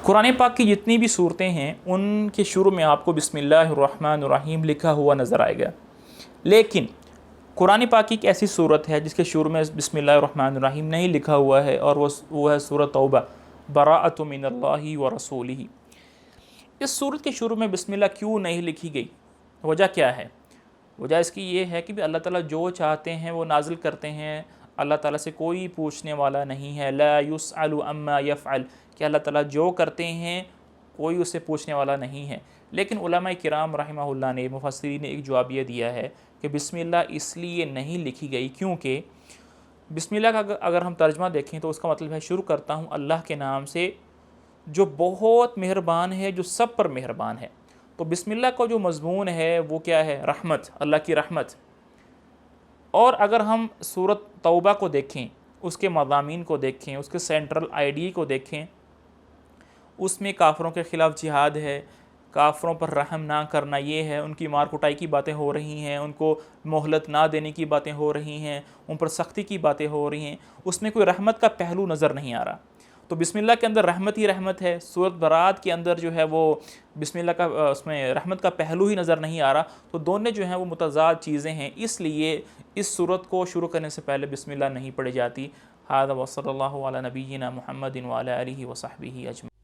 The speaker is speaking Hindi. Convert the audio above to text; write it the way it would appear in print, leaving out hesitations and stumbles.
कुरान पाक की जितनी भी सूरतें हैं उनके शुरू में आपको बिस्मिल्लाहिर्रहमानिर्रहीम लिखा हुआ नज़र आएगा, लेकिन कुरान पाक की एक ऐसी सूरत है जिसके शुरू में बिस्मिल्लाहिर्रहमानिर्रहीम नहीं लिखा हुआ है, और वो है सूरत तौबा, बराअतु मिनल्लाहि व रसूलिही। इस सूरत के शुरू में बिस्मिल्लाह क्यों नहीं लिखी गई? वजह क्या है? वजह इसकी ये है कि अल्लाह ताला जो चाहते हैं वो नाजिल करते हैं। अल्लाह ताला से कोई पूछने वाला नहीं है। ला युसअलु अम्मा यफ़अल, कि अल्लाह ताला जो करते हैं कोई उससे पूछने वाला नहीं है। लेकिन उलमा किराम रहमहुल्लाह ने, मुफस्सिरीन ने एक जवाब ये दिया है कि बिस्मिल्लाह इसलिए नहीं लिखी गई क्योंकि बिस्मिल्लाह का अगर हम तर्जमा देखें तो उसका मतलब है शुरू करता हूँ अल्लाह के नाम से जो बहुत मेहरबान है, जो सब पर मेहरबान है। तो बिस्मिल्लाह का जो मज़मून है वो क्या है? रहमत, अल्लाह की रहमत। और अगर हम सूरत तौबा को देखें, उसके मज़ामीन को देखें, उसके सेंट्रल आइडिया को देखें, उसमें काफ़रों के ख़िलाफ़ जिहाद है, काफ़रों पर रहम ना करना ये है, उनकी मार कुटाई की बातें हो रही हैं, उनको मोहलत ना देने की बातें हो रही हैं, उन पर सख्ती की बातें हो रही हैं। उसमें कोई रहमत का पहलू नज़र नहीं आ रहा। तो बिस्मिल्लाह के अंदर रहमत ही रहमत है। सूरत बरात के अंदर जो है वो बिस्मिल्लाह का उसमें रहमत का पहलू ही नज़र नहीं आ रहा। तो दोनों जो हैं वो मुतज़ाद चीज़ें हैं, इसलिए इस सूरत को शुरू करने से पहले बिस्मिल्लाह नहीं पढ़ी जाती। हाज़ा व सल्लल्लाहु अला नबीयिना मुहम्मदिन व अला आलिहि व सहबिही अजमईन।